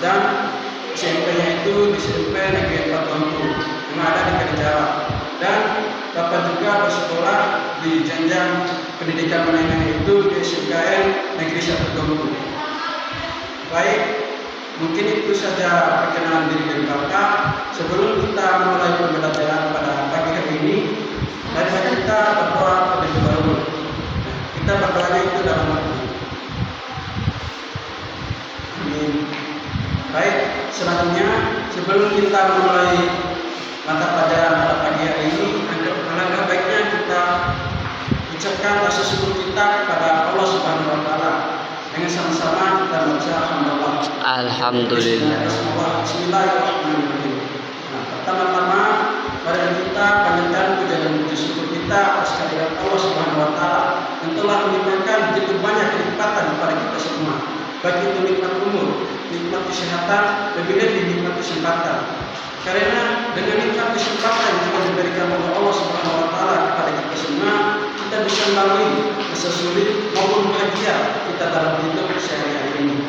dan SMP-nya itu di SMP Negeri 4 Bangku yang ada di Kalijawa, dan dapat juga bersekolah di jenjang pendidikan menengah itu di SMKN Negeri 1 Bangku. Baik, mungkin itu saja perkenalan diri dari Bapak. Sebelum kita mulai pembelajaran pada pagi hari ini, mari kita berdoa terlebih dahulu. Kita berdoanya itu dalam hati. Amin. Baik, selanjutnya sebelum kita mulai mata pelajaran pada pagi hari ini, alangkah baiknya kita ucapkan rasa syukur kita kepada Allah Subhanahu wa taala. Dengan sama-sama kita baca Alhamdulillah. Bismillahirrahmanirrahim. Nah, pertama-tama mari kita panjatkan puja dan puji syukur kita atas kehadirat Allah Subhanahu wa taala yang telah melimpahkan begitu banyak kenikmatan kepada kita semua. Baik itu nikmat umur, nikmat kesehatan, lebih-lebih nikmat kesempatan. Karena dengan nikmat kesempatan yang telah diberikan oleh Allah Subhanahu wa taala kepada kita semua, kita bisa melalui masa sulit maupun bahagia kita dalam hidup sehari-hari ini.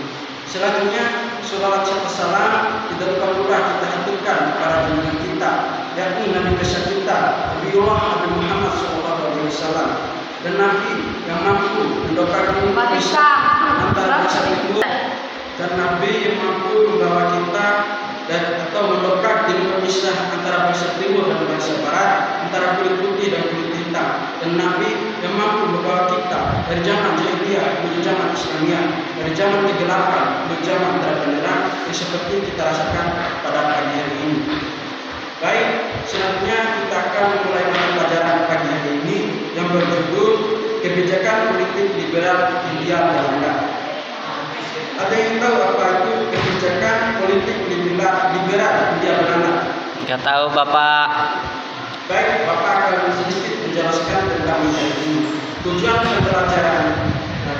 Selanjutnya, sholawat serta salam tidak lupa pula kita haturkan kepada junjungan kita, yakni Nabi besar kita, Nabiullah Nabi Muhammad SAW, dan Nabi yang mampu mendokterkan bisa antara bangsa timur, dan Nabi yang mampu membawa kita atau mendokrak di pemisah antara bangsa timur dan bangsa barat, antara kulit putih dan kulit hitam, dan Nabi yang mampu membawa kita dari zaman jahiliyah menuju zaman Islamiyah, dari zaman kegelapan menuju zaman terang yang seperti kita rasakan pada pagi hari ini. Baik, selanjutnya kita akan mulai pelajaran pagi hari ini yang berjudul Kebijakan Politik Liberal Hindia Belanda. Ada yang tahu apa itu kebijakan politik liberal Hindia Belanda? Nggak tahu Bapak. Baik, Bapak akan sedikit menjelaskan tentang ini. Tujuan pembelajaran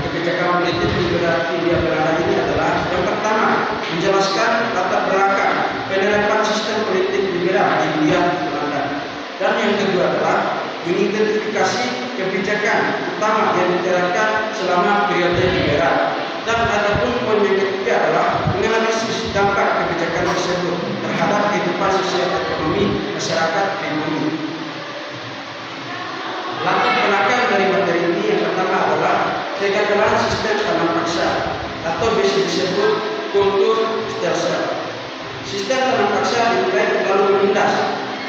kebijakan politik liberal Hindia Belanda ini adalah yang pertama, menjelaskan latar belakang penerapan sistem politik liberal di Hindia Belanda, dan yang kedua adalah mengidentifikasi kebijakan utama yang diterapkan selama periode liberal. Dan adapun poin yang ketiga adalah menganalisis dampak kebijakan tersebut terhadap kehidupan sosial ekonomi masyarakat Indonesia. Latar belakang dari materi ini yang pertama adalah kegagalan sistem tanam paksa atau biasa disebut kultur stelself. Sistem tanam paksa dinilai terlalu menindas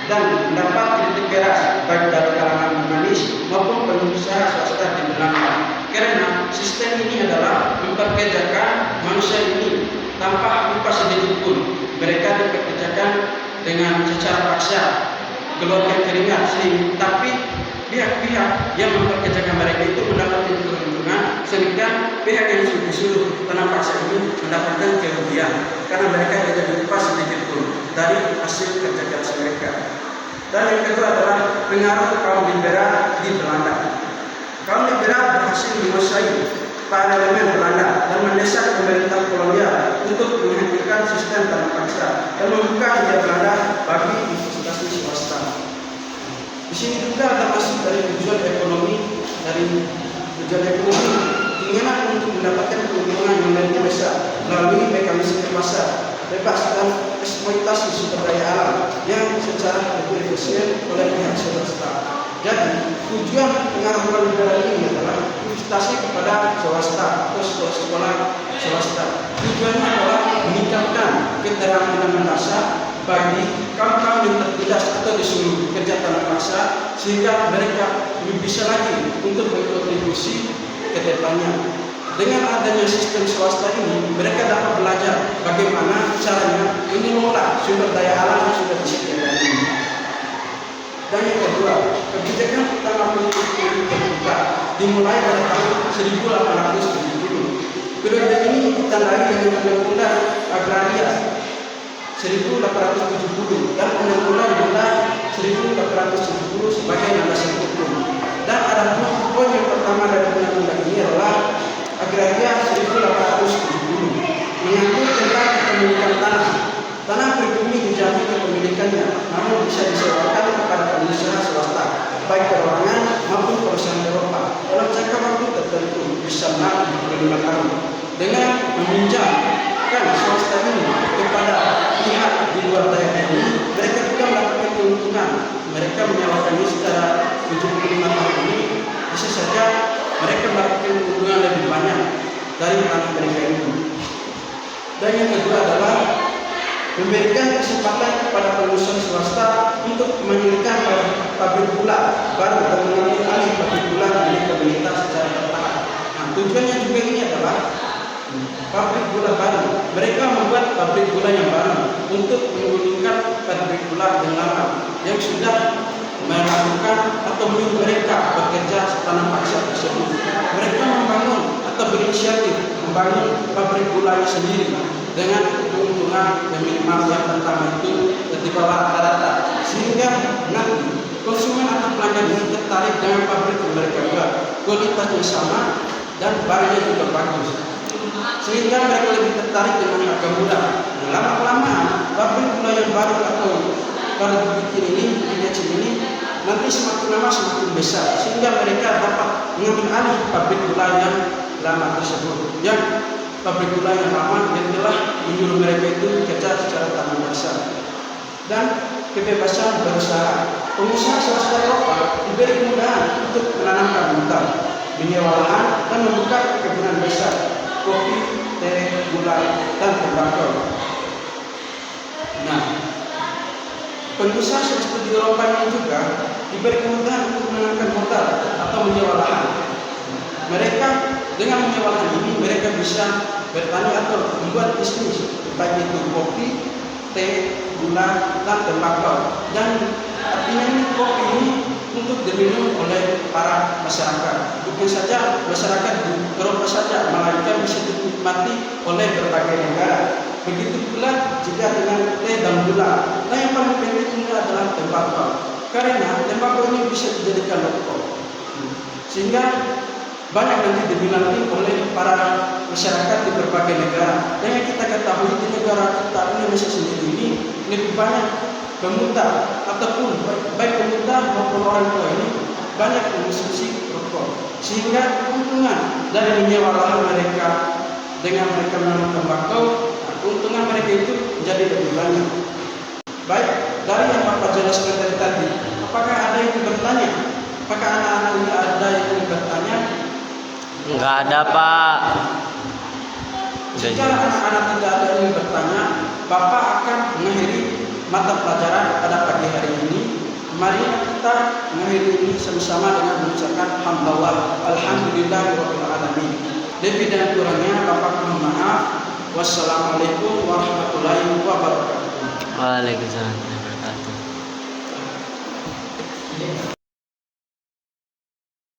dan mendapat kritik keras baik dari kalangan humanis maupun pengusaha swasta di Belanda. Karena sistem ini adalah memperkerjakan manusia ini tanpa upah sedikit pun. Mereka dipekerjakan dengan secara paksa, keluarkan keringat, tapi pihak-pihak yang memperkerjakan mereka itu mendapatkan keuntungan, sehingga pihak yang disuruh tanam paksa ini mendapatkan kerugian karena mereka tidak diupah sedikit pun dari hasil kerja keras mereka. Dan yang kedua adalah pengaruh kaum liberal di Belanda. Kaum liberal berhasil menguasai parlemen Belanda dan mendesak pemerintah kolonial untuk menghancurkan sistem tanam paksa dan membuka Hindia Belanda bagi investasi swasta. Di sini juga termasuk dari tujuan ekonomi, keinginan untuk mendapatkan keuntungan yang lebih besar melalui mekanisme pasar bebas dan eksploitasi sumber daya alam yang secara lebih efisien oleh pihak swasta. Jadi, tujuan pengaruh liberal ini adalah investasi kepada swasta atau sekolah swasta. Tujuannya adalah meningkatkan keterampilan mendasar bagi kaum-kaum yang tertindas atau disuruh kerja tanpa paksa, sehingga mereka lebih bisa lagi untuk berkontribusi ke depannya. Dengan adanya sistem swasta ini, mereka dapat belajar bagaimana caranya mengelola sumber daya alam yang sudah disediakan ini. Dan yang kedua, kebijakan utama politik terbuka dimulai pada tahun 1870. Periode ini ditandai dengan Undang-Undang Agraria 1870 dan Undang-Undang Benda 1870 sebagai landasan hukum. Dan ada poin yang pertama dari undang-undang ini adalah Agraria 1870 menyangkut tentang kepemilikan tanah. Tanah pribumi dijamin kepemilikannya, namun bisa disewakan kepada pengusaha swasta, baik perorangan maupun perusahaan Eropa, dalam jangka waktu tertentu bisa 65 tahun. Dengan meminjamkan swasta ini mereka menyewakannya secara 75 tahun ini, bisa saja mereka mendapatkan keuntungan lebih banyak dari tanah mereka ini. Dan yang kedua adalah memberikan kesempatan kepada pengusaha swasta untuk mendirikan pabrik gula baru dan mengambil alih pabrik gula milik pemerintah secara bertahap. Nah, tujuannya juga ini adalah pabrik gula baru. Mereka membuat pabrik gula yang baru untuk menggulingkan pabrik gula yang lama yang sudah melakukan atau menyuruh mereka bekerja setanam paksa tersebut. Mereka membangun atau berinisiatif membangun pabrik gulanya sendiri dengan keuntungan yang minimal yang pertama itu di bawah rata-rata, sehingga nanti konsumen atau pelanggan yang tertarik dengan pabrik yang mereka buat, kualitasnya sama dan barangnya juga bagus, sehingga mereka lebih tertarik dengan harga murah. Lama-kelamaan pabrik gula yang baru atau baru dibikin ini, kecil ini, nanti semakin lama semakin besar, sehingga mereka dapat mengambil alih pabrik gula yang lama tersebut, yang pabrik gula yang lama yang telah menyuruh mereka itu bekerja secara tanpa paksa. Dan kebebasan berusaha, pengusaha swasta lokal diberi kemudahan untuk menanamkan modal, menyewa lahan dan membuka perkebunan besar kopi, teh, gula, dan tembakau. Nah, pengusaha seperti di Eropa ini juga diberi kemudahan untuk menanamkan modal atau menyewa lahan. Mereka dengan menyewa lahan ini mereka bisa bertani atau membuat bisnis, baik itu kopi, teh, gula, dan tembakau. Dan artinya ini kopi ini untuk diminum oleh para masyarakat, bukan saja masyarakat di Eropa saja, melainkan bisa dinikmati oleh berbagai negara. Begitu pula juga dengan teh dan gula. Nah, yang paling penting ini adalah tembakau, karena tembakau ini bisa dijadikan rokok, sehingga banyak nanti diminati oleh para masyarakat di berbagai negara. Dan yang kita ketahui di negara kita Indonesia sendiri ini lebih banyak pemuda ataupun baik pemuda maupun orang tua ini banyak mengonsumsi rokok, sehingga keuntungan dari menyewa lahan mereka dengan mereka menanam tembakau, keuntungan mereka itu menjadi lebih banyak. Baik, dari yang Bapak jelaskan dari tadi, apakah ada yang bertanya? Apakah anak-anak ini ada yang bertanya? Enggak ada, Pak. Jika anak-anak tidak ada yang bertanya, Bapak akan mengakhiri mata pelajaran pada pagi hari ini. Mari kita mengakhiri ini sama-sama dengan mengucapkan hamdalillah, alhamdulillahirabbil alamin. Lebih dan kurangnya Bapak mohon maaf. Wassalamualaikum warahmatullahi wabarakatuh. Waalaikumsalam warahmatullahi wabarakatuh.